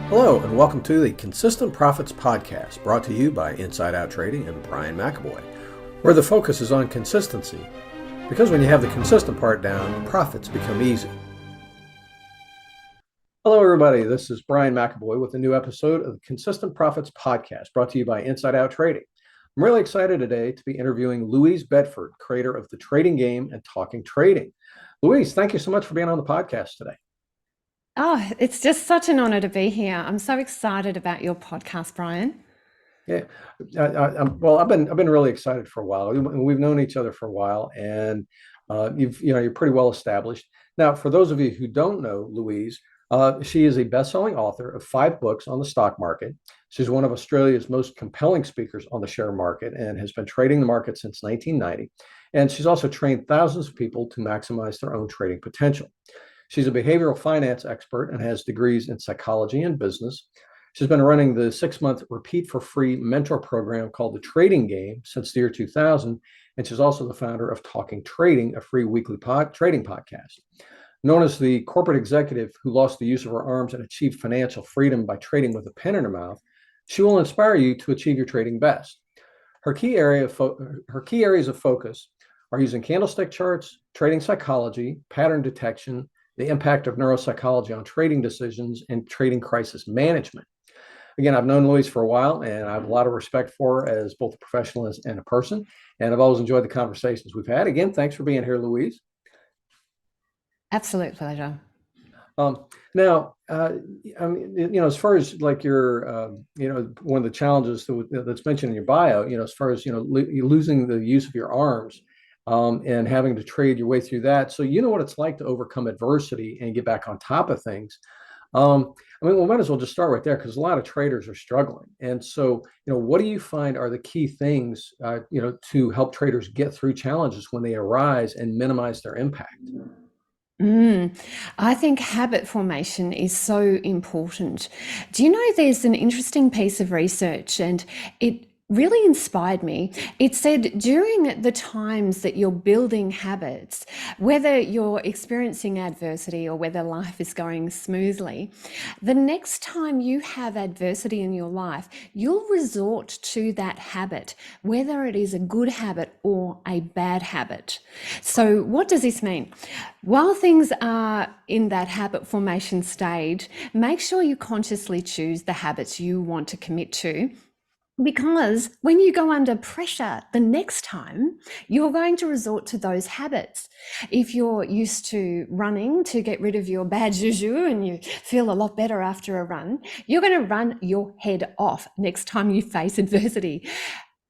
Hello, and welcome to the Consistent Profits Podcast, brought to you by Inside Out Trading and Brian McAvoy, where the focus is on consistency, because when you have the consistent part down, profits become easy. Hello, everybody. This is Brian McAvoy with a new episode of the Consistent Profits Podcast, brought to you by Inside Out Trading. I'm really excited today to be interviewing Louise Bedford, creator of The Trading Game and Talking Trading. Louise, thank you so much for being on the podcast today. Oh, it's just such an honor to be here. I'm so excited about your podcast, Brian. Yeah, I've been really excited for a while. We've known each other for a while, and you're pretty well established. Now, for those of you who don't know Louise, she is a best-selling author of 5 books on the stock market. She's one of Australia's most compelling speakers on the share market and has been trading the market since 1990. And she's also trained thousands of people to maximize their own trading potential. She's a behavioral finance expert and has degrees in psychology and business. She's been running the 6-month repeat for free mentor program called The Trading Game since the year 2000. And she's also the founder of Talking Trading, a free weekly trading podcast. Known as the corporate executive who lost the use of her arms and achieved financial freedom by trading with a pen in her mouth, she will inspire you to achieve your trading best. Her key areas of focus are using candlestick charts, trading psychology, pattern detection, the impact of neuropsychology on trading decisions, and trading crisis management. Again, I've known Louise for a while, and I have a lot of respect for her as both a professional and a person, and I've always enjoyed the conversations we've had. Again, thanks for being here, Louise. Absolute pleasure. Now, as far as like your, one of the challenges that's mentioned in your bio, as far as, losing the use of your arms, and having to trade your way through that. So you know what it's like to overcome adversity and get back on top of things. We might as well just start right there because a lot of traders are struggling. And so, what do you find are the key things, to help traders get through challenges when they arise and minimize their impact? I think habit formation is so important. Do you know there's an interesting piece of research, and it really inspired me. It said during the times that you're building habits, whether you're experiencing adversity or whether life is going smoothly, the next time you have adversity in your life, you'll resort to that habit, whether it is a good habit or a bad habit. So what does this mean? While things are in that habit formation stage, make sure you consciously choose the habits you want to commit to. Because when you go under pressure the next time, you're going to resort to those habits. If you're used to running to get rid of your bad juju and you feel a lot better after a run, you're going to run your head off next time you face adversity.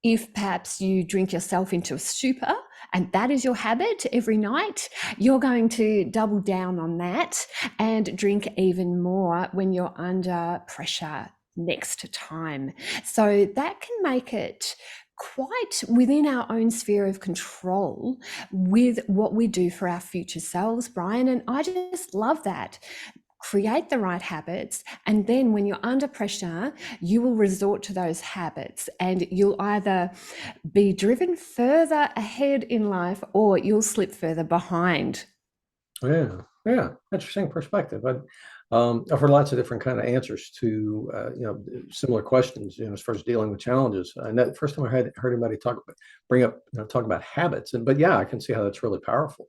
If perhaps you drink yourself into a stupor and that is your habit every night, you're going to double down on that and drink even more when you're under pressure next time. So that can make it quite within our own sphere of control with what we do for our future selves, Brian. And I just love that. Create the right habits, and then when you're under pressure, you will resort to those habits, and you'll either be driven further ahead in life or you'll slip further behind. Yeah, interesting perspective. I've heard lots of different kind of answers to similar questions, as far as dealing with challenges. And that first time I heard anybody talk about habits, but yeah, I can see how that's really powerful.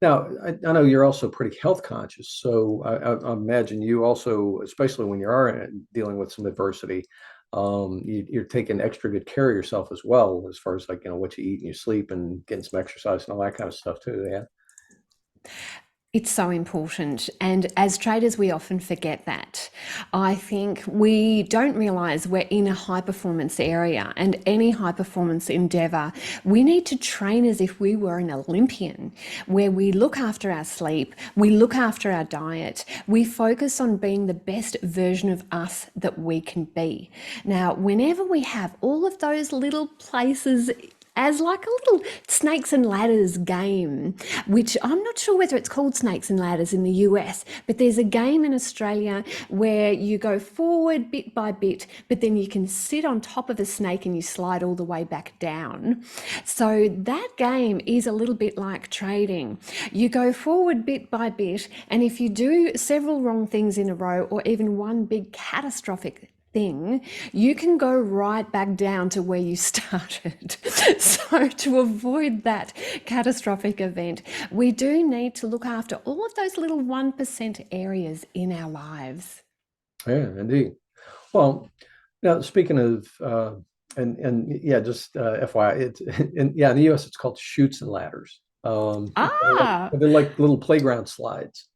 Now, I know you're also pretty health conscious, so I imagine you also, especially when you are dealing with some adversity, you're taking extra good care of yourself as well, as far as what you eat and you sleep and getting some exercise and all that kind of stuff too. Yeah. It's so important. And as traders, we often forget that. I think we don't realize we're in a high performance area, and any high performance endeavor, we need to train as if we were an Olympian, where we look after our sleep, we look after our diet, we focus on being the best version of us that we can be. Now, whenever we have all of those little places as like a little snakes and ladders game, which I'm not sure whether it's called snakes and ladders in the US, but there's a game in Australia where you go forward bit by bit, but then you can sit on top of a snake and you slide all the way back down. So that game is a little bit like trading. You go forward bit by bit, and if you do several wrong things in a row or even one big catastrophic thing, you can go right back down to where you started. So, to avoid that catastrophic event, we do need to look after all of those little 1% areas in our lives. Yeah, indeed. Well, now speaking of and yeah, just FYI, it's yeah, in the US it's called shoots and ladders. Ah, They're like little playground slides.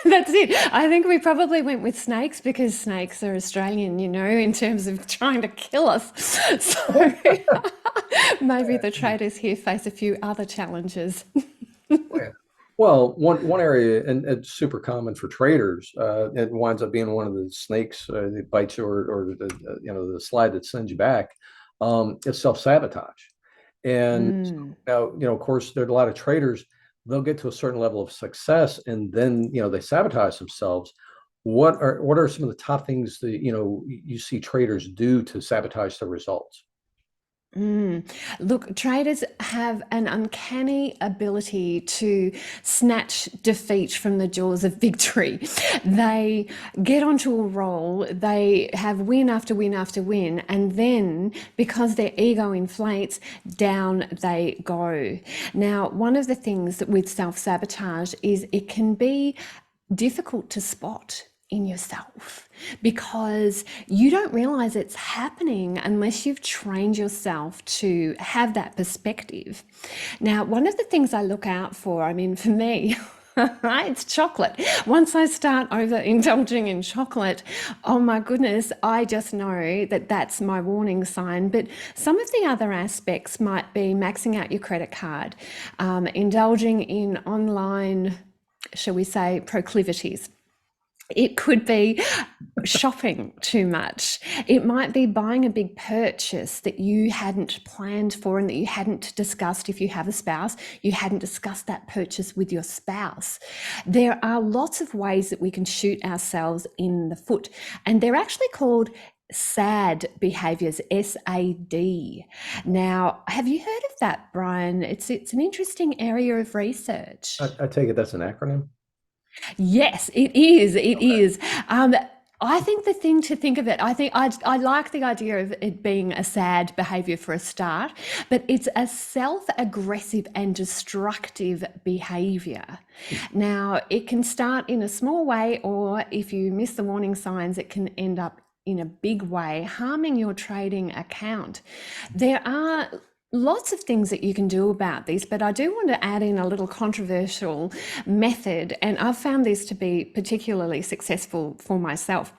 that's it. I think we probably went with snakes because snakes are Australian, in terms of trying to kill us. So maybe the traders here face a few other challenges. Yeah. Well, one area, and it's super common for traders, it winds up being one of the snakes that bites you, or the slide that sends you back. Is self-sabotage. And Mm. now, of course, there are a lot of traders. They'll get to a certain level of success, and then they sabotage themselves. What are some of the top things that you see traders do to sabotage their results? Mm. Look, traders have an uncanny ability to snatch defeat from the jaws of victory. They get onto a roll, they have win after win after win, and then because their ego inflates, down they go. Now, one of the things that with self sabotage is it can be difficult to spot in yourself because you don't realize it's happening unless you've trained yourself to have that perspective. Now, one of the things I look out for, I mean, for me, it's chocolate. Once I start overindulging in chocolate, oh my goodness, I just know that that's my warning sign. But some of the other aspects might be maxing out your credit card, indulging in online, shall we say, proclivities. It could be shopping too much. It might be buying a big purchase that you hadn't planned for and that you hadn't discussed. If you have a spouse, you hadn't discussed that purchase with your spouse. There are lots of ways that we can shoot ourselves in the foot, and they're actually called SAD behaviors, SAD. Now, have you heard of that, Brian? It's an interesting area of research. I take it that's an acronym. Yes, it is. It Okay. is. I think the thing to think of it, I like the idea of it being a sad behavior for a start, but it's a self-aggressive and destructive behavior. Now, it can start in a small way, or if you miss the warning signs, it can end up in a big way, harming your trading account. There are lots of things that you can do about this, but I do want to add in a little controversial method, and I've found this to be particularly successful for myself.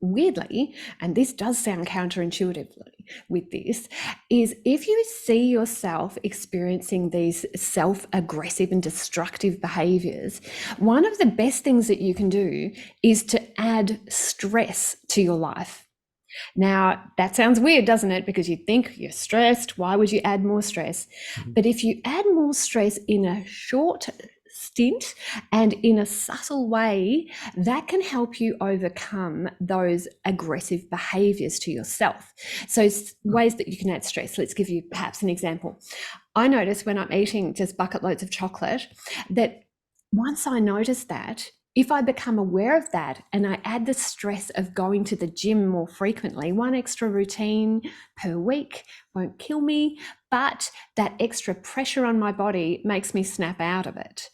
Weirdly, and this does sound counterintuitively with this, is if you see yourself experiencing these self-aggressive and destructive behaviors, one of the best things that you can do is to add stress to your life. Now, that sounds weird, doesn't it? Because you think you're stressed. Why would you add more stress? Mhm. But if you add more stress in a short stint and in a subtle way, that can help you overcome those aggressive behaviors to yourself. So, ways that you can add stress. Let's give you perhaps an example. I notice when I'm eating just bucket loads of chocolate that once I notice that, if I become aware of that and I add the stress of going to the gym more frequently, one extra routine per week won't kill me, but that extra pressure on my body makes me snap out of it.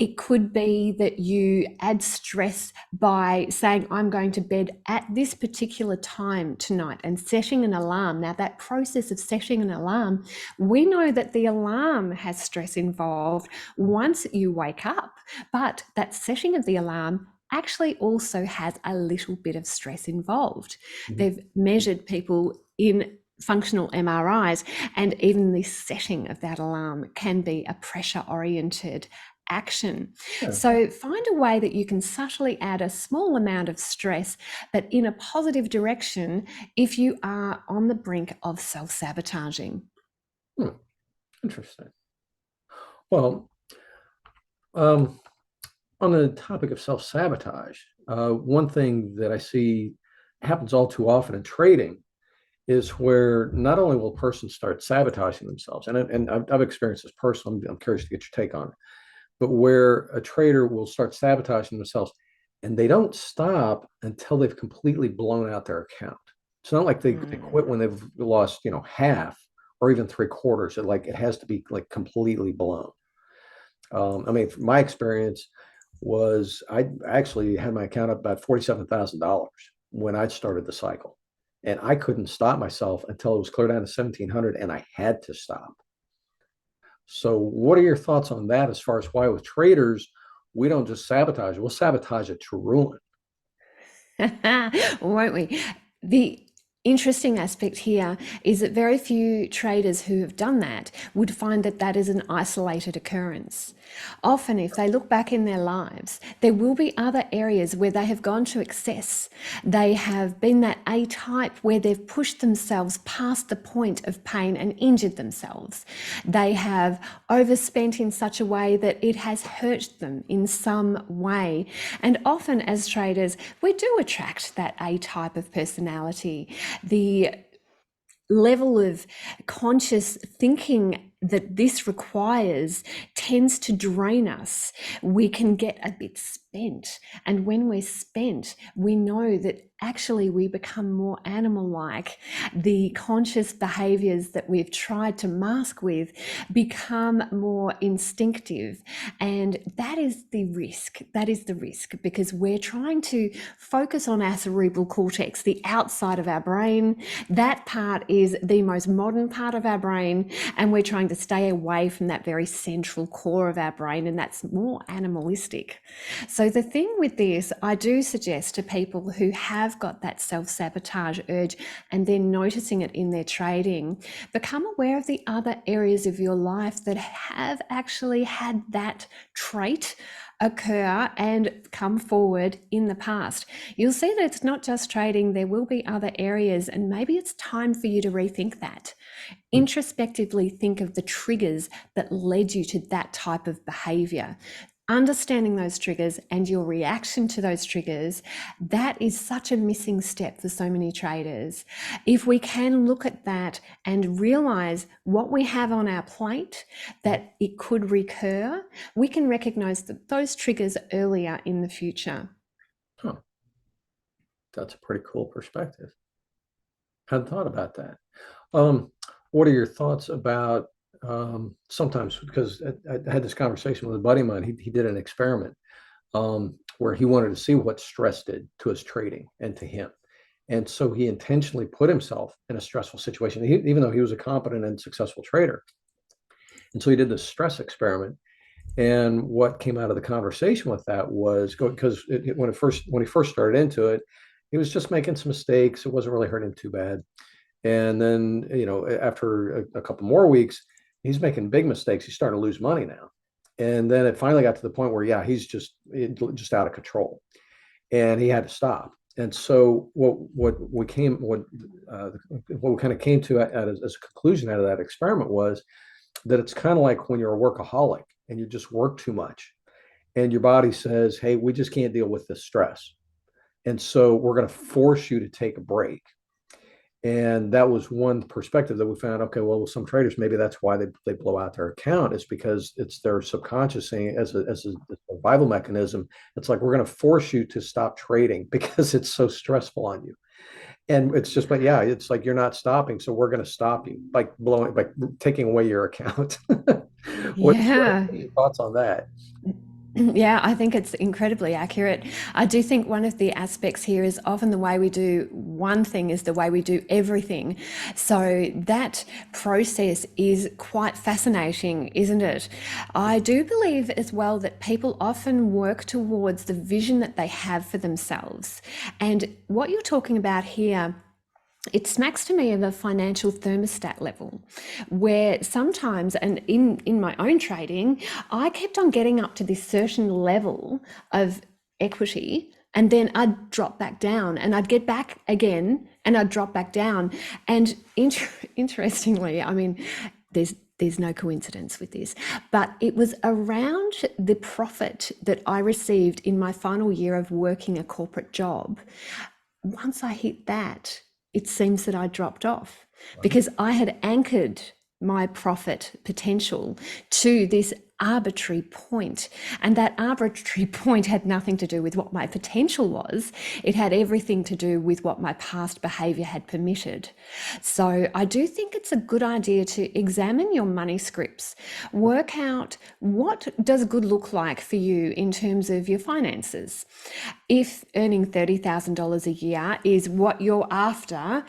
It could be that you add stress by saying, I'm going to bed at this particular time tonight and setting an alarm. Now, that process of setting an alarm, we know that the alarm has stress involved once you wake up, but that setting of the alarm actually also has a little bit of stress involved. Mhm. They've measured people in functional MRIs, and even the setting of that alarm can be a pressure oriented action. Yeah. So find a way that you can subtly add a small amount of stress, but in a positive direction if you are on the brink of self sabotaging. Hmm, interesting. Well, um, on the topic of self-sabotage, one thing that I see happens all too often in trading is where not only will a person start sabotaging themselves, and I've experienced this personally, I'm curious to get your take on it, but where a trader will start sabotaging themselves and they don't stop until they've completely blown out their account. It's not like they quit when they've lost, half or even three quarters. It has to be like completely blown. I mean, my experience was I actually had my account up about $47,000 when I started the cycle. And I couldn't stop myself until it was clear down to 1700 and I had to stop. So, what are your thoughts on that as far as why with traders, we don't just sabotage it, we'll sabotage it to ruin? Won't we? The interesting aspect here is that very few traders who have done that would find that that is an isolated occurrence. Often, if they look back in their lives, there will be other areas where they have gone to excess. They have been that A type where they've pushed themselves past the point of pain and injured themselves. They have overspent in such a way that it has hurt them in some way. And often, as traders, we do attract that A type of personality. The level of conscious thinking that this requires tends to drain us. We can get a bit spent. And when we're spent, we know that actually we become more animal like. The conscious behaviors that we've tried to mask with become more instinctive. And that is the risk. That is the risk because we're trying to focus on our cerebral cortex, the outside of our brain. That part is the most modern part of our brain. And we're trying to stay away from that very central core of our brain. And that's more animalistic. So the thing with this, I do suggest to people who have got that self-sabotage urge and then noticing it in their trading, become aware of the other areas of your life that have actually had that trait occur and come forward in the past. You'll see that it's not just trading, there will be other areas, and maybe it's time for you to rethink that. Introspectively think of the triggers that led you to that type of behavior. Understanding those triggers and your reaction to those triggers, that is such a missing step for so many traders. If we can look at that and realize what we have on our plate, that it could recur, we can recognize that those triggers earlier in the future. Huh, that's a pretty cool perspective. Hadn't thought about that. Um, what are your thoughts about sometimes because I had this conversation with a buddy of mine. He did an experiment where he wanted to see what stress did to his trading and to him. And so he intentionally put himself in a stressful situation, even though he was a competent and successful trader. And so he did this stress experiment. And what came out of the conversation with that was because when he first started into it, he was just making some mistakes. It wasn't really hurting him too bad. And then, after a couple more weeks, he's making big mistakes. He's starting to lose money now. And then it finally got to the point where, yeah, he's just out of control, and he had to stop. And so what we kind of came to as a conclusion out of that experiment was that it's kind of like when you're a workaholic and you just work too much, and your body says, "Hey, we just can't deal with this stress, and so we're going to force you to take a break." And that was one perspective that we found. Okay, well, with some traders, maybe that's why they blow out their account, is because it's their subconscious saying, as a survival mechanism. It's like, we're going to force you to stop trading because it's so stressful on you. And it's just, but yeah, it's like you're not stopping, so we're going to stop you by taking away your account. What Yeah. are your thoughts on that? Yeah, I think it's incredibly accurate. I do think one of the aspects here is often the way we do one thing is the way we do everything. So that process is quite fascinating, isn't it? I do believe as well that people often work towards the vision that they have for themselves. And what you're talking about here, it smacks to me of a financial thermostat level where sometimes, and in my own trading, I kept on getting up to this certain level of equity, and then I'd drop back down and I'd get back again and I'd drop back down. And interestingly, I mean, there's no coincidence with this, but it was around the profit that I received in my final year of working a corporate job. Once I hit that, it seems that I dropped off Right. because I had anchored my profit potential to this arbitrary point. And that arbitrary point had nothing to do with what my potential was. It had everything to do with what my past behavior had permitted. So I do think it's a good idea to examine your money scripts, work out what does good look like for you in terms of your finances. If earning $30,000 a year is what you're after,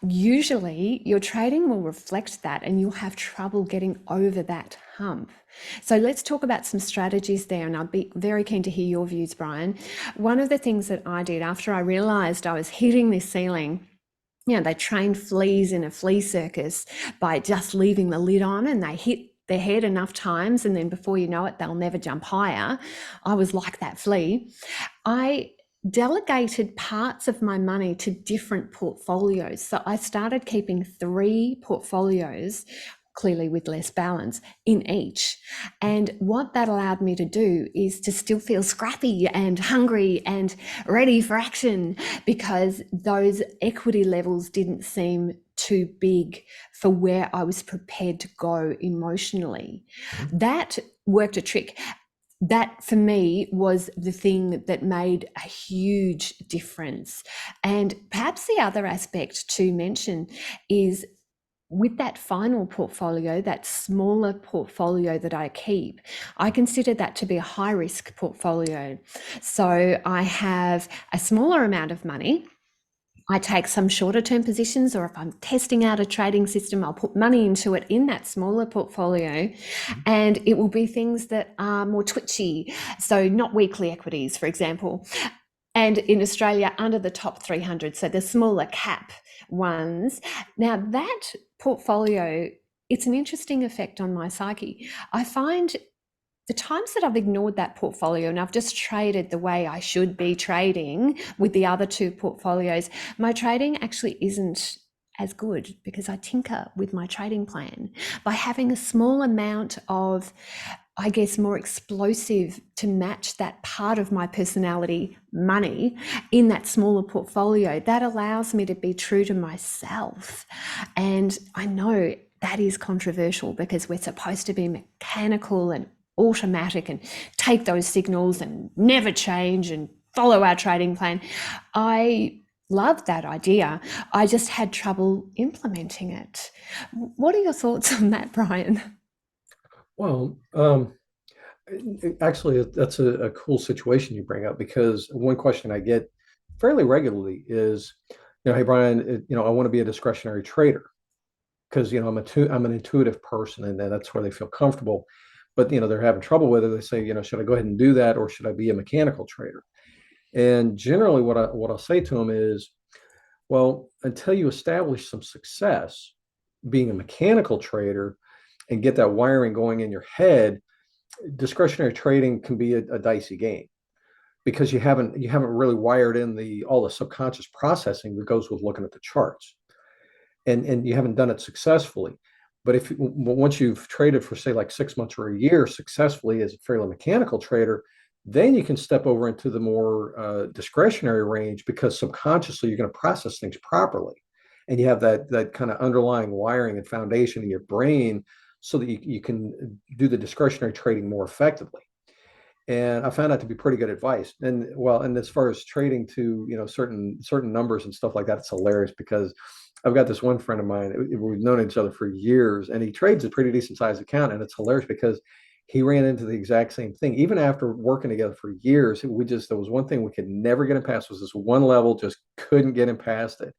usually your trading will reflect that and you'll have trouble getting over that hump. So let's talk about some strategies there, and I'd be very keen to hear your views, Brian. One of the things that I did after I realized I was hitting this ceiling, they train fleas in a flea circus by just leaving the lid on, and they hit their head enough times and then before you know it, they'll never jump higher. I was like that flea. I delegated parts of my money to different portfolios. So I started keeping 3 portfolios, clearly with less balance, in each. And what that allowed me to do is to still feel scrappy and hungry and ready for action, because those equity levels didn't seem too big for where I was prepared to go emotionally. Mhm. That worked a trick. That for me was the thing that made a huge difference. And perhaps the other aspect to mention is, with that final portfolio, that smaller portfolio that I keep, I consider that to be a high risk portfolio. So I have a smaller amount of money. I take some shorter term positions, or if I'm testing out a trading system, I'll put money into it in that smaller portfolio, and it will be things that are more twitchy. So, not weekly equities, for example. And in Australia, under the top 300, so the smaller cap ones. Now, that portfolio, it's an interesting effect on my psyche. I find the times that I've ignored that portfolio and I've just traded the way I should be trading with the other 2 portfolios, my trading actually isn't as good because I tinker with my trading plan. By having a small amount of, I guess, more explosive to match that part of my personality, money, in that smaller portfolio, that allows me to be true to myself. And I know that is controversial because we're supposed to be mechanical and automatic and take those signals and never change and follow our trading plan. I love that idea. I just had trouble implementing it. What are your thoughts on that, Brian? Well, actually, that's a cool situation you bring up, because one question I get fairly regularly is, hey, Brian, I want to be a discretionary trader because, I'm an intuitive person, and that's where they feel comfortable. But, they're having trouble with it. They say, should I go ahead and do that, or should I be a mechanical trader? And generally, what I'll say to them is, well, until you establish some success being a mechanical trader and get that wiring going in your head, discretionary trading can be a dicey game, because you haven't really wired in the all the subconscious processing that goes with looking at the charts, and you haven't done it successfully. But once you've traded for, say, like 6 months or a year successfully as a fairly mechanical trader, then you can step over into the more discretionary range, because subconsciously you're going to process things properly, and you have that kind of underlying wiring and foundation in your brain, so that you can do the discretionary trading more effectively. And I found that to be pretty good advice. And as far as trading to, certain numbers and stuff like that, it's hilarious, because I've got this one friend of mine. We've known each other for years, and he trades a pretty decent sized account. And it's hilarious because he ran into the exact same thing. Even after working together for years, there was one thing we could never get him past, was this one level, just couldn't get him past it.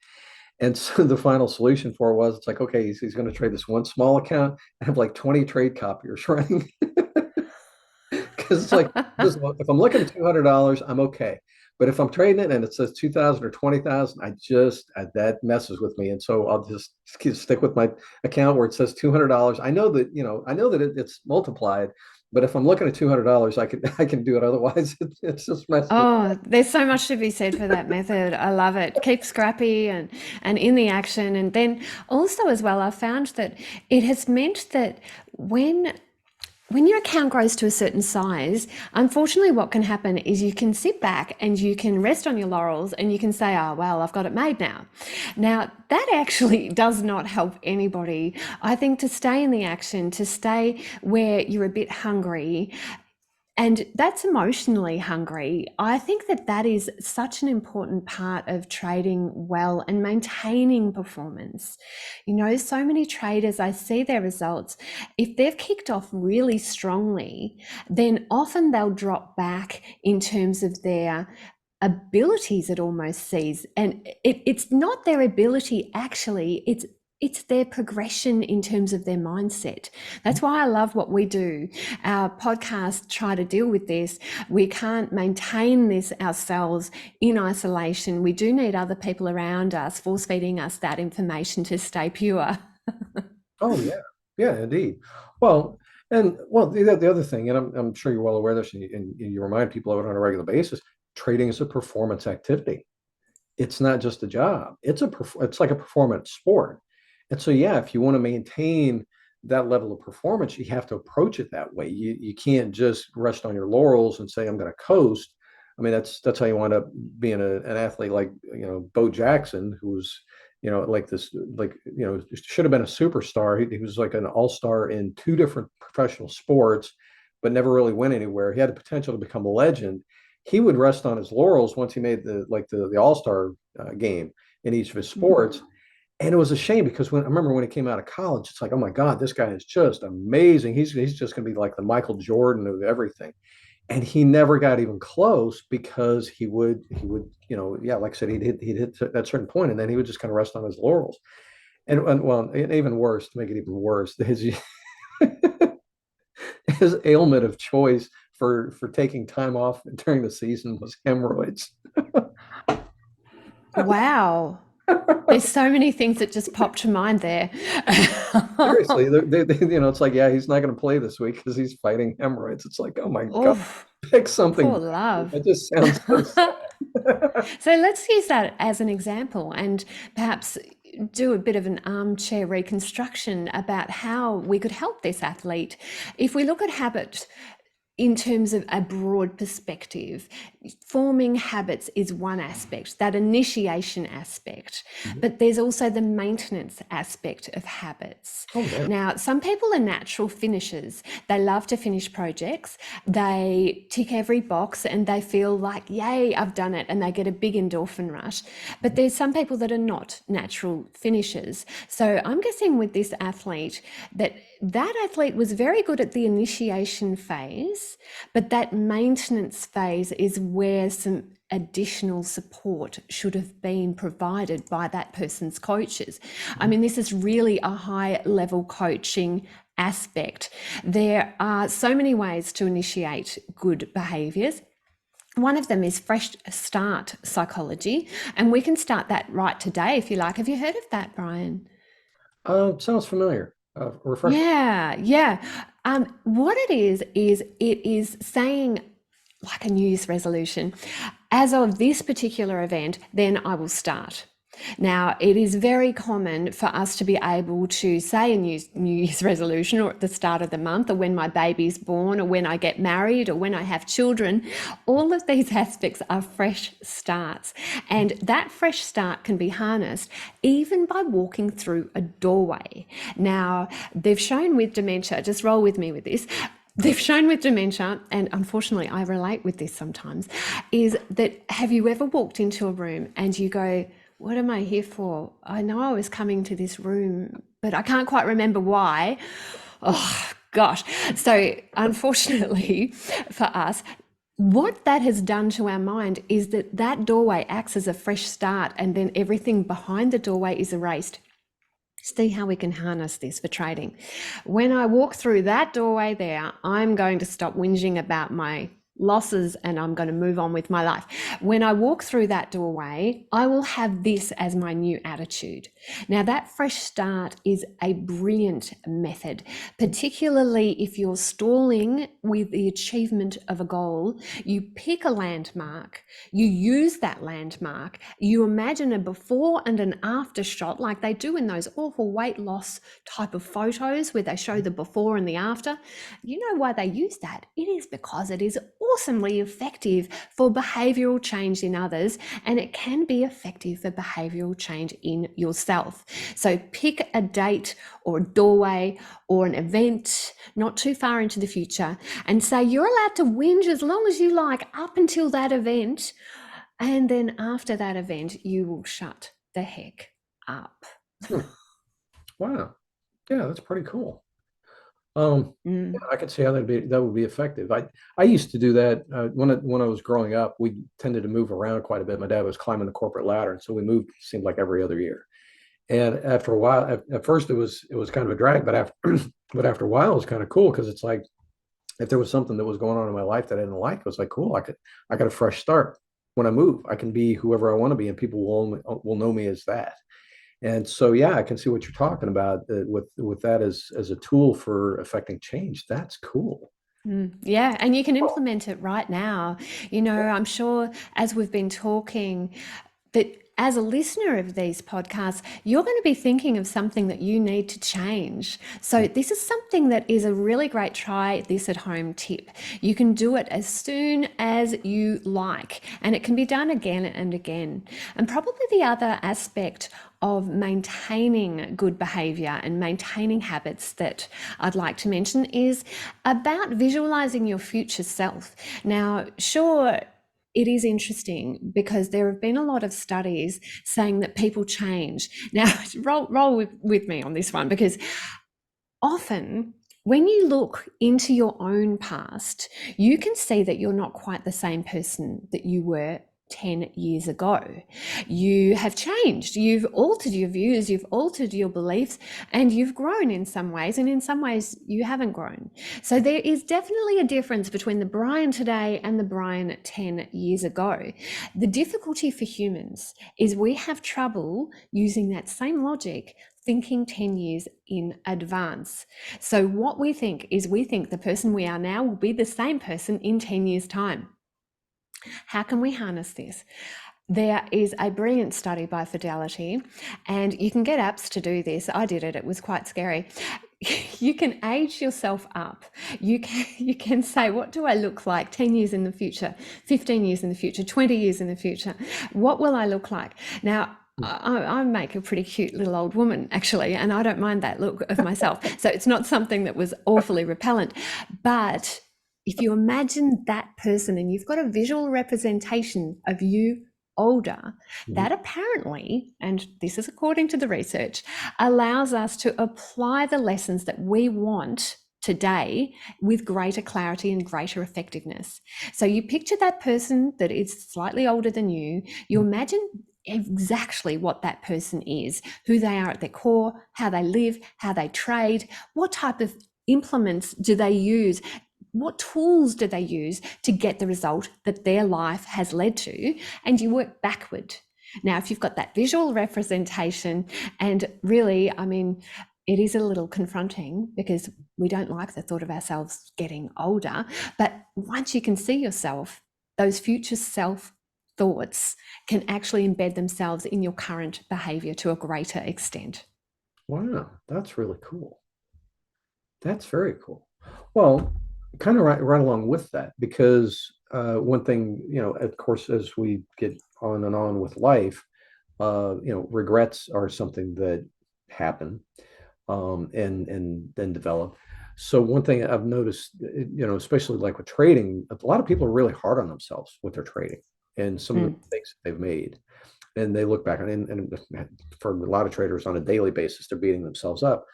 And so the final solution for it was, it's like, okay, he's going to trade this one small account and have like 20 trade copiers running. Because it's like, if I'm looking at $200, I'm okay. But if I'm trading it and it says 2,000 or 20,000, that messes with me. And so I'll just stick with my account where it says $200. I know that it's multiplied, But if I'm looking at $200, I can do it. Otherwise, it's just messing with. Oh, there's so much to be said for that method. I love it. Keep scrappy and in the action. And then also as well, I've found that it has meant that when when your account grows to a certain size, unfortunately, what can happen is you can sit back and you can rest on your laurels and you can say, oh, well, I've got it made now. Now, that actually does not help anybody. I think to stay in the action, to stay where you're a bit hungry, and that's emotionally hungry. I think that that is such an important part of trading well and maintaining performance. You know, so many traders, I see their results. If they've kicked off really strongly, then often they'll drop back in terms of their abilities, it almost sees. And it's not their ability, actually, it's their progression in terms of their mindset. That's why I love what we do. Our podcasts try to deal with this. We can't maintain this ourselves in isolation. We do need other people around us force feeding us that information to stay pure. Oh yeah, yeah, indeed. Well, the other thing, and I'm sure you're well aware of this, and you remind people of it on a regular basis. Trading is a performance activity. It's not just a job. It's like a performance sport. And so yeah, if you want to maintain that level of performance, you have to approach it that way. You can't just rest on your laurels and say I'm going to coast. I mean, that's how you wind up being an athlete like Bo Jackson, who was like this, like should have been a superstar. He was like an all-star in two different professional sports, but never really went anywhere. He had the potential to become a legend. He would rest on his laurels once he made the all-star game in each of his sports. And it was a shame because I remember when he came out of college, it's like, oh my God, this guy is just amazing. He's just going to be like the Michael Jordan of everything. And he never got even close because he would yeah, like I said, he'd hit that certain point, and then he would just kind of rest on his laurels. And well, and even worse, to make it even worse, his ailment of choice for taking time off during the season was hemorrhoids. Wow. There's so many things that just popped to mind there. Seriously, it's like, yeah, he's not going to play this week because he's fighting hemorrhoids. It's like, oh my God, Oh, pick something poor bright. love. That just sounds so sad. So let's use that as an example and perhaps do a bit of an armchair reconstruction about how we could help this athlete. If we look at habit in terms of a broad perspective, forming habits is one aspect, that initiation aspect, but there's also the maintenance aspect of habits. Oh yeah. Now, some people are natural finishers. They love to finish projects. They tick every box and they feel like, yay, I've done it, and they get a big endorphin rush. But there's some people that are not natural finishers. So I'm guessing with this athlete that athlete was very good at the initiation phase, but that maintenance phase is where some additional support should have been provided by that person's coaches. I mean, this is really a high level coaching aspect. There are so many ways to initiate good behaviors. One of them is fresh start psychology, and we can start that right today if you like. Have you heard of that, Brian? Sounds familiar. Refresh. Yeah, yeah. What it is it is saying, like a New Year's resolution, as of this particular event, then I will start. Now, it is very common for us to be able to say a New Year's resolution, or at the start of the month, or when my baby's born, or when I get married, or when I have children. All of these aspects are fresh starts. And that fresh start can be harnessed even by walking through a doorway. Now, they've shown with dementia, just roll with me with this. They've shown with dementia, and unfortunately I relate with this sometimes, is that have you ever walked into a room and you go, what am I here for? I know I was coming to this room, but I can't quite remember why. Oh, gosh. So, unfortunately for us, what that has done to our mind is that that doorway acts as a fresh start, and then everything behind the doorway is erased. See how we can harness this for trading. When I walk through that doorway there, I'm going to stop whinging about my losses and I'm going to move on with my life. When I walk through that doorway, I will have this as my new attitude. Now, that fresh start is a brilliant method, particularly if you're stalling with the achievement of a goal. You pick a landmark, you use that landmark, you imagine a before and an after shot, like they do in those awful weight loss type of photos where they show the before and the after. You know why they use that? It is because it is awesomely effective for behavioral change in others, and it can be effective for behavioral change in yourself. So pick a date or a doorway or an event not too far into the future and say you're allowed to whinge as long as you like up until that event. And then after that event, you will shut the heck up. Hmm. Wow. Yeah, that's pretty cool. Yeah, Mm. I could see how that would be effective. I used to do that when I was growing up. We tended to move around quite a bit. My dad was climbing the corporate ladder, and so we moved. Seemed like every other year. And after a while, at first it was kind of a drag, but after but after a while, it was kind of cool because it's like if there was something that was going on in my life that I didn't like, it was like cool. I got a fresh start when I move. I can be whoever I want to be, and people will know me as that. And so, yeah, I can see what you're talking about with that as a tool for affecting change. That's cool. Yeah, and you can Oh, implement it right now. I'm sure as we've been talking, that as a listener of these podcasts, you're going to be thinking of something that you need to change. So, this is something that is a really great try this at home tip. You can do it as soon as you like, and it can be done again and again. And probably the other aspect of maintaining good behavior and maintaining habits that I'd like to mention is about visualizing your future self. Now, sure, it is interesting because there have been a lot of studies saying that people change. Now, roll with me on this one because often when you look into your own past, you can see that you're not quite the same person that you were 10 years ago. You have changed. You've altered your views, you've altered your beliefs, and you've grown in some ways, and in some ways, you haven't grown. So, there is definitely a difference between the Brian today and the Brian 10 years ago. The difficulty for humans is we have trouble using that same logic thinking 10 years in advance. So, what we think is we think the person we are now will be the same person in 10 years' time. How can we harness this? There is a brilliant study by Fidelity, and you can get apps to do this. I did it, it was quite scary. You can age yourself up. You can say, what do I look like 10 years in the future, 15 years in the future, 20 years in the future? What will I look like? Now, I make a pretty cute little old woman, actually, and I don't mind that look of myself. So it's not something that was awfully repellent. But if you imagine that person and you've got a visual representation of you older, mhm. that apparently, and this is according to the research, allows us to apply the lessons that we want today with greater clarity and greater effectiveness. So you picture that person that is slightly older than you imagine exactly what that person is, who they are at their core, how they live, how they trade, what type of implements do they use, what tools do they use to get the result that their life has led to, and you work backward. Now, if you've got that visual representation, and really, I mean, it is a little confronting because we don't like the thought of ourselves getting older, but once you can see yourself, those future self thoughts can actually embed themselves in your current behavior to a greater extent. Wow, that's really cool. That's very cool. Well, kind of right along with that, because one thing, of course, as we get on with life, regrets are something that happen and then develop. So one thing I've noticed, especially like with trading, a lot of people are really hard on themselves with their trading and some of the Mm. mistakes that they've made. And they look back and for a lot of traders on a daily basis, they're beating themselves up.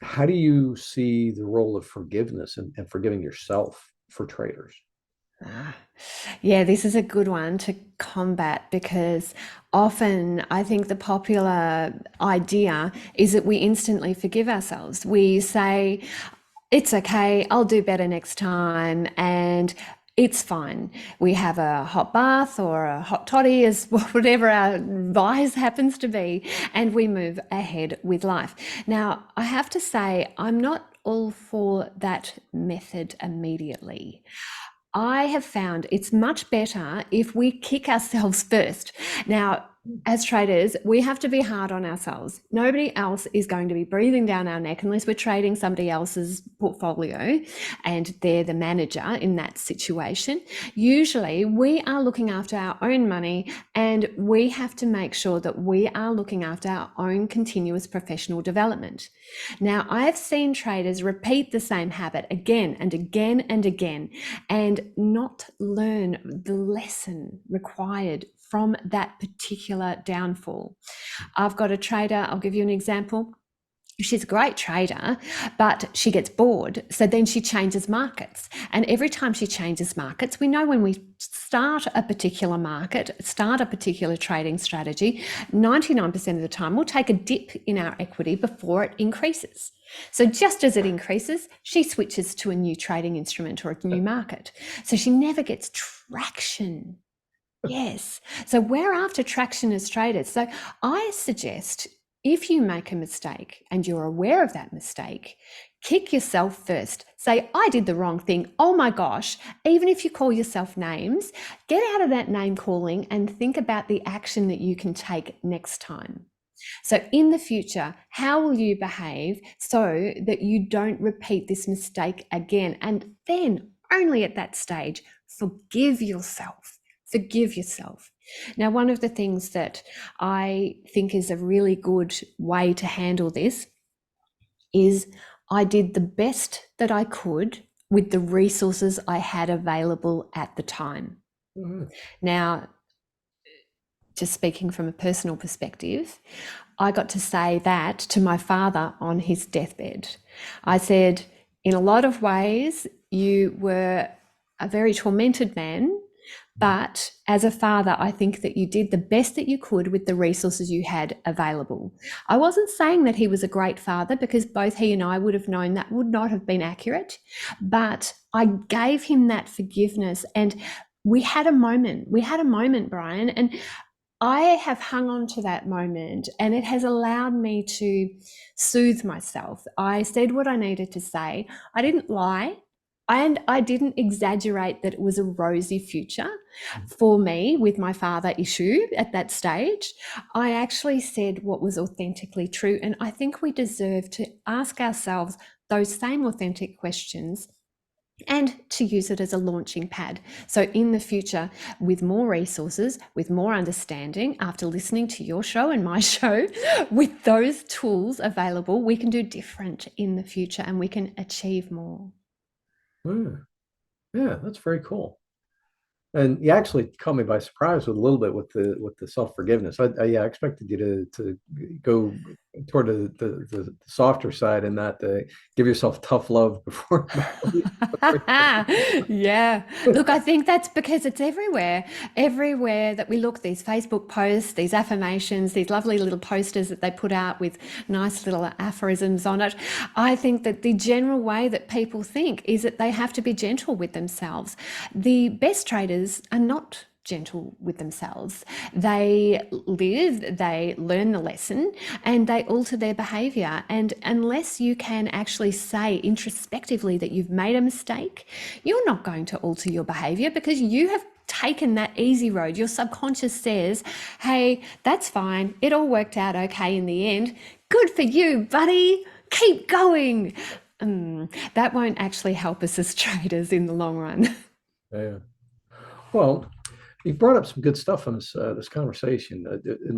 How do you see the role of forgiveness and forgiving yourself for traders? Ah, yeah, this is a good one to combat because often I think the popular idea is that we instantly forgive ourselves. We say, it's okay, I'll do better next time. And It's fine. We have a hot bath or a hot toddy, as whatever our vice happens to be, and we move ahead with life. Now, I have to say, I'm not all for that method immediately. I have found it's much better if we kick ourselves first. Now, as traders, we have to be hard on ourselves. Nobody else is going to be breathing down our neck unless we're trading somebody else's portfolio and they're the manager in that situation. Usually, we are looking after our own money and we have to make sure that we are looking after our own continuous professional development. Now, I've seen traders repeat the same habit again and again and again and not learn the lesson required from that particular downfall. I've got a trader, I'll give you an example. She's a great trader, but she gets bored. So then she changes markets. And every time she changes markets, we know when we start a particular market, start a particular trading strategy, 99% of the time we'll take a dip in our equity before it increases. So just as it increases, she switches to a new trading instrument or a new market. So she never gets traction. Yes. So we're after traction as traders. So I suggest if you make a mistake and you're aware of that mistake, kick yourself first. Say, I did the wrong thing. Oh my gosh. Even if you call yourself names, get out of that name calling and think about the action that you can take next time. So in the future, how will you behave so that you don't repeat this mistake again? And then only at that stage, forgive yourself. Forgive yourself. Now, one of the things that I think is a really good way to handle this is I did the best that I could with the resources I had available at the time. Mhm. Now, just speaking from a personal perspective, I got to say that to my father on his deathbed. I said, in a lot of ways, you were a very tormented man, but as a father, I think that you did the best that you could with the resources you had available. I wasn't saying that he was a great father because both he and I would have known that would not have been accurate, but I gave him that forgiveness and we had a moment. We had a moment, Brian, and I have hung on to that moment and it has allowed me to soothe myself. I said what I needed to say. I didn't lie and I didn't exaggerate that it was a rosy future for me with my father issue at that stage. I actually said what was authentically true. And I think we deserve to ask ourselves those same authentic questions and to use it as a launching pad. So in the future, with more resources, with more understanding, after listening to your show and my show, with those tools available, we can do different in the future and we can achieve more. Mm. Yeah, that's very cool. And you actually caught me by surprise with a little bit with the self forgiveness. Yeah, I expected you to go toward the softer side and not give yourself tough love before. Yeah. Look, I think that's because it's everywhere. Everywhere that we look, these Facebook posts, these affirmations, these lovely little posters that they put out with nice little aphorisms on it. I think that the general way that people think is that they have to be gentle with themselves. The best traders are not gentle with themselves. They live, they learn the lesson, and they alter their behavior. And unless you can actually say introspectively that you've made a mistake, you're not going to alter your behavior because you have taken that easy road. Your subconscious says, hey, that's fine. It all worked out okay in the end. Good for you, buddy. Keep going. That won't actually help us as traders in the long run. Yeah. Well, you brought up some good stuff in this conversation,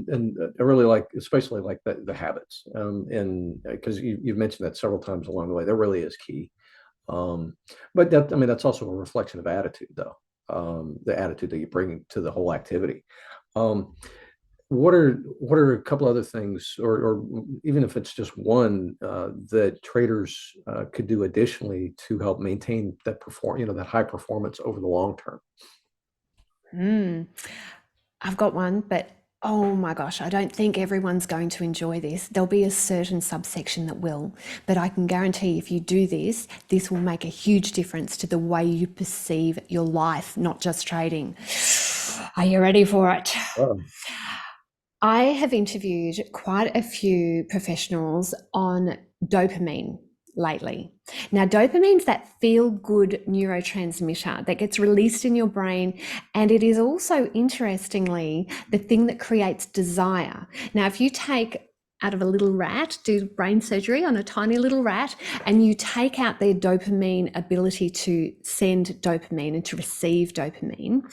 and I really like, especially like the habits, and because you've mentioned that several times along the way. That really is key. Um, but that, I mean, that's also a reflection of attitude, though. The attitude that you bring to the whole activity. Um, what are a couple other things, or even if it's just one, that traders could do additionally to help maintain that that high performance over the long term? Mm. I've got one, but Oh my gosh, I don't think everyone's going to enjoy this. There'll be a certain subsection that will, but I can guarantee if you do this, this will make a huge difference to the way you perceive your life, not just trading. Are you ready for it? Oh, I have interviewed quite a few professionals on dopamine lately. Now, dopamine's that feel good neurotransmitter that gets released in your brain, and it is also, interestingly, the thing that creates desire. Now, if you take out of a little rat, do brain surgery on a tiny little rat, and you take out their dopamine ability to send dopamine and to receive dopamine,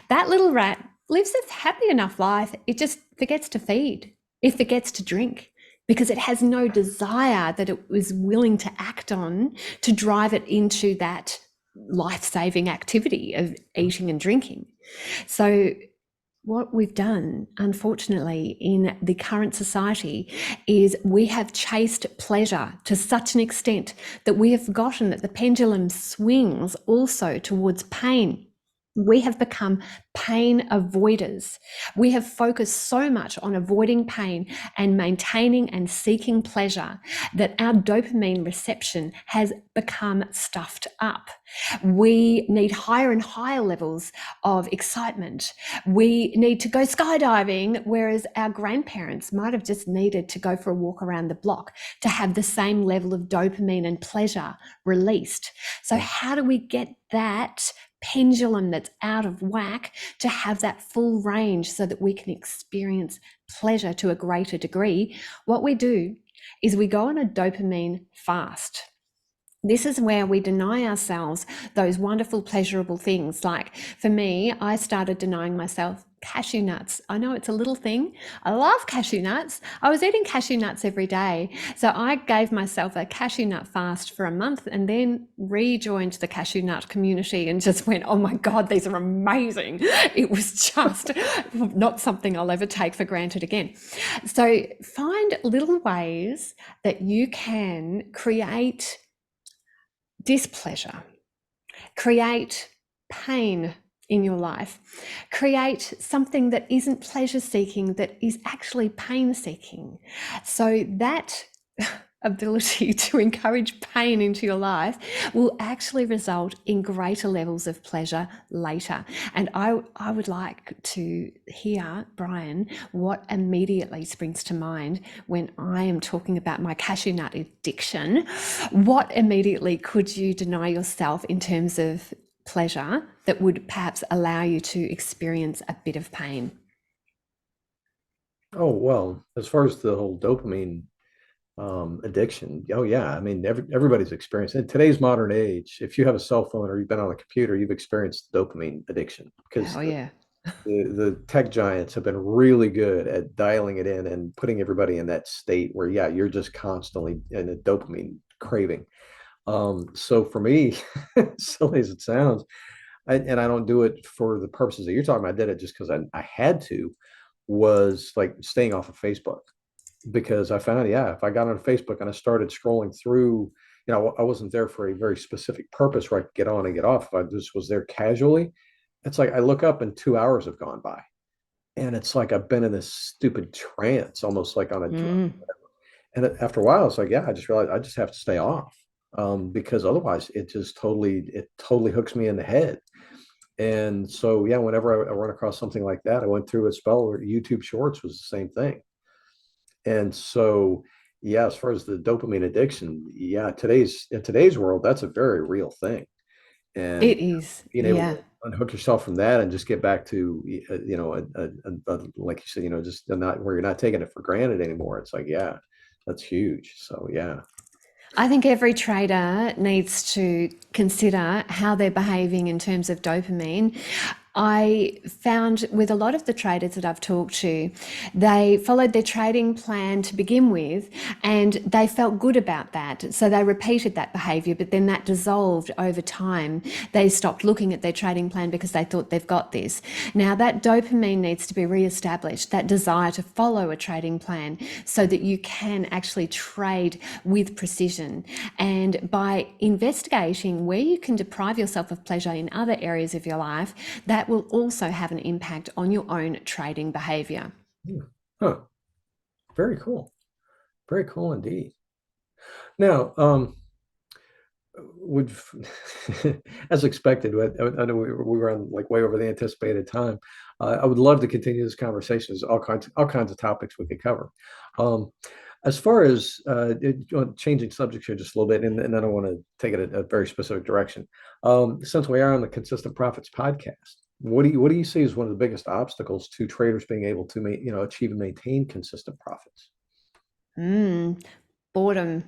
that little rat lives a happy enough life. It just forgets to feed, it forgets to drink because it has no desire that it was willing to act on to drive it into that life-saving activity of eating and drinking. So what we've done, unfortunately, in the current society is we have chased pleasure to such an extent that we have forgotten that the pendulum swings also towards pain. We have become pain avoiders. We have focused so much on avoiding pain and maintaining and seeking pleasure that our dopamine reception has become stuffed up. We need higher and higher levels of excitement. We need to go skydiving, whereas our grandparents might have just needed to go for a walk around the block to have the same level of dopamine and pleasure released. So, how do we get that pendulum that's out of whack to have that full range so that we can experience pleasure to a greater degree? What we do is we go on a dopamine fast. This is where we deny ourselves those wonderful, pleasurable things. Like for me, I started denying myself cashew nuts. I know it's a little thing. I love cashew nuts. I was eating cashew nuts every day. So I gave myself a cashew nut fast for a month and then rejoined the cashew nut community and just went, oh my God, these are amazing. It was just not something I'll ever take for granted again. So find little ways that you can create displeasure, create pain in your life, create something that isn't pleasure seeking, that is actually pain seeking. So that ability to encourage pain into your life will actually result in greater levels of pleasure later. And I would like to hear, Brian, what immediately springs to mind when I am talking about my cashew nut addiction. What immediately could you deny yourself in terms of pleasure that would perhaps allow you to experience a bit of pain? oh well, as far as the whole dopamine addiction, oh yeah, I mean everybody's experienced in today's modern age. If you have a cell phone or you've been on a computer, you've experienced dopamine addiction because Oh, yeah. the tech giants have been really good at dialing it in and putting everybody in that state where, yeah, you're just constantly in a dopamine craving. So for me, silly as it sounds, and I don't do it for the purposes that you're talking about. I did it just because I had to, was like staying off of Facebook because I found, yeah, if I got on Facebook and I started scrolling through, I wasn't there for a very specific purpose where I could get on and get off. If I just was there casually, it's like I look up and 2 hours have gone by. And it's like I've been in this stupid trance, almost like on a drug. Mm. And after a while, it's like, yeah, I just realized I just have to stay off, because otherwise it totally hooks me in the head. And so, yeah, whenever I run across something like that, I went through a spell where YouTube Shorts was the same thing. And so, yeah, as far as the dopamine addiction, yeah, in today's world, that's a very real thing. And It is, being able yeah. to unhook yourself from that and just get back to, like you said, just not where you're not taking it for granted anymore. It's like, yeah, that's huge. So, yeah. I think every trader needs to consider how they're behaving in terms of dopamine. I found with a lot of the traders that I've talked to, they followed their trading plan to begin with and they felt good about that. So they repeated that behavior, but then that dissolved over time. They stopped looking at their trading plan because they thought they've got this. Now, that dopamine needs to be re-established, that desire to follow a trading plan so that you can actually trade with precision. And by investigating where you can deprive yourself of pleasure in other areas of your life, that will also have an impact on your own trading behavior. Hmm. Huh. Very cool. Very cool indeed. Now, would as expected, I know we were on like way over the anticipated time. I would love to continue this conversation. There's all kinds of topics we could cover. Um, as far as changing subjects here just a little bit, and then I want to take it a very specific direction. Since we are on the Consistent Profits podcast, what do you see as one of the biggest obstacles to traders being able to achieve and maintain consistent profits? Mm, boredom.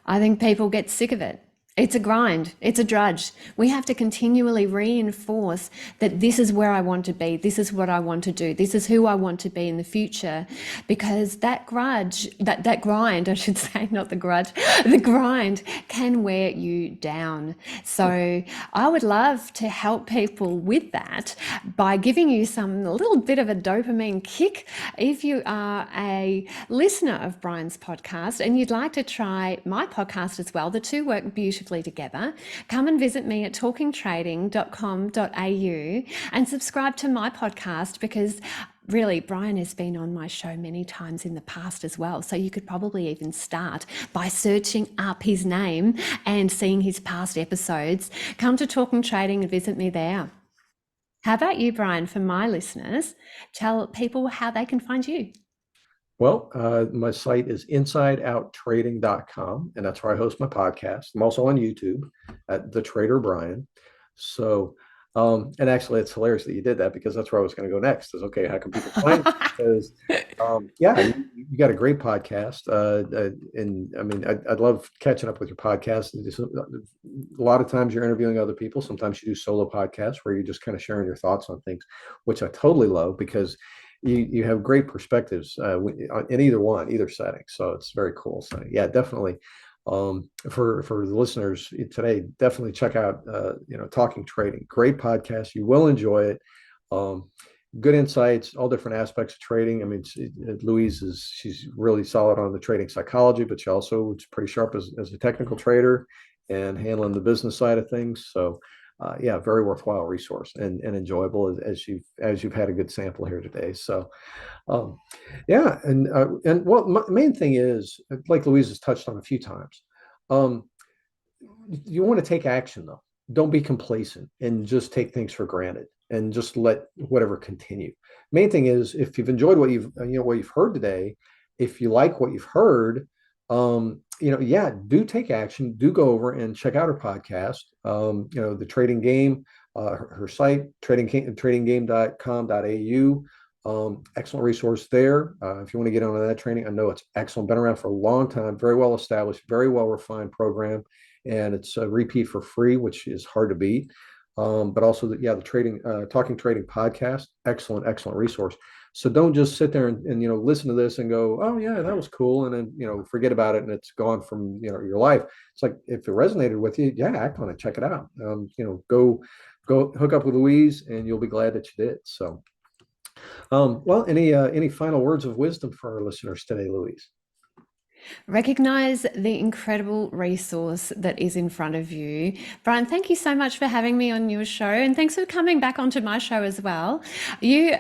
I think people get sick of it. It's a grind, it's a drudge. We have to continually reinforce that this is where I want to be, this is what I want to do, this is who I want to be in the future. Because that grind, I should say, not the grudge, the grind can wear you down. So I would love to help people with that by giving you a little bit of a dopamine kick. If you are a listener of Brian's podcast and you'd like to try my podcast as well, the two work beautifully together, come and visit me at talkingtrading.com.au and subscribe to my podcast, because really, Brian has been on my show many times in the past as well. So you could probably even start by searching up his name and seeing his past episodes. Come to Talking Trading and visit me there. How about you, Brian, for my listeners? Tell people how they can find you. Well, my site is insideouttrading.com, and that's where I host my podcast. I'm also on YouTube at The Trader Brian. So, and actually, it's hilarious that you did that, because that's where I was going to go next. Is okay, how can people find you? Because, yeah, you got a great podcast, and I mean, I'd love catching up with your podcast. A lot of times you're interviewing other people. Sometimes you do solo podcasts where you're just kind of sharing your thoughts on things, which I totally love, because you have great perspectives in either setting. So it's very cool. So yeah, definitely. For the listeners today, definitely check out Talking Trading. Great podcast. You will enjoy it. Um, Good insights, all different aspects of trading. I mean, Louise she's really solid on the trading psychology, but she also is pretty sharp as a technical trader and handling the business side of things. So yeah, very worthwhile resource and enjoyable, as you've had a good sample here today. So um, yeah, and what my main thing is, like Louise has touched on a few times, um, you want to take action though. Don't be complacent and just take things for granted and just let whatever continue. Main thing is, if you've enjoyed what you've heard today, if you like what you've heard, yeah, do take action. Do go over and check out her podcast. The Trading Game, her site, tradinggame.com.au. Excellent resource there. If you want to get onto that training, I know it's excellent. Been around for a long time, very well established, very well refined program, and it's a repeat for free, which is hard to beat. But also, the Talking Trading podcast, excellent resource. So don't just sit there and listen to this and go, oh yeah, that was cool, and then forget about it and it's gone from your life. It's like, if it resonated with you, yeah, act on it, check it out. Go hook up with Louise, and you'll be glad that you did. So. Well, any final words of wisdom for our listeners today, Louise? Recognize the incredible resource that is in front of you. Brian, thank you so much for having me on your show, and thanks for coming back onto my show as well. You,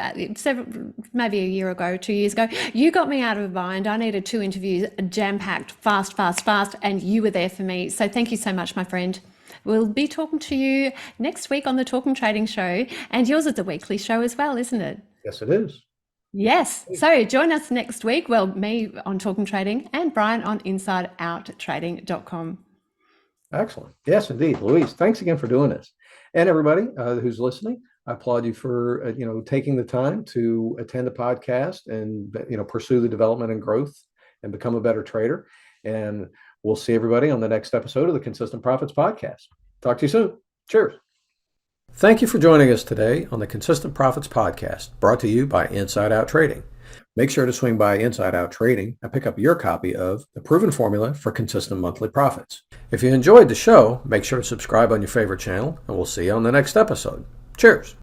maybe a year ago, 2 years ago, you got me out of a bind. I needed 2 interviews, jam-packed, fast, and you were there for me. So thank you so much, my friend. We'll be talking to you next week on the Talking Trading Show, and yours is a weekly show as well, isn't it? Yes, it is. Yes. So join us next week. Well, me on Talking Trading and Brian on InsideOutTrading.com. Excellent. Yes, indeed. Louise, thanks again for doing this. And everybody who's listening, I applaud you for taking the time to attend the podcast and pursue the development and growth and become a better trader. And we'll see everybody on the next episode of the Consistent Profits podcast. Talk to you soon. Cheers. Thank you for joining us today on the Consistent Profits podcast, brought to you by Inside Out Trading. Make sure to swing by Inside Out Trading and pick up your copy of The Proven Formula for Consistent Monthly Profits. If you enjoyed the show, make sure to subscribe on your favorite channel, and we'll see you on the next episode. Cheers.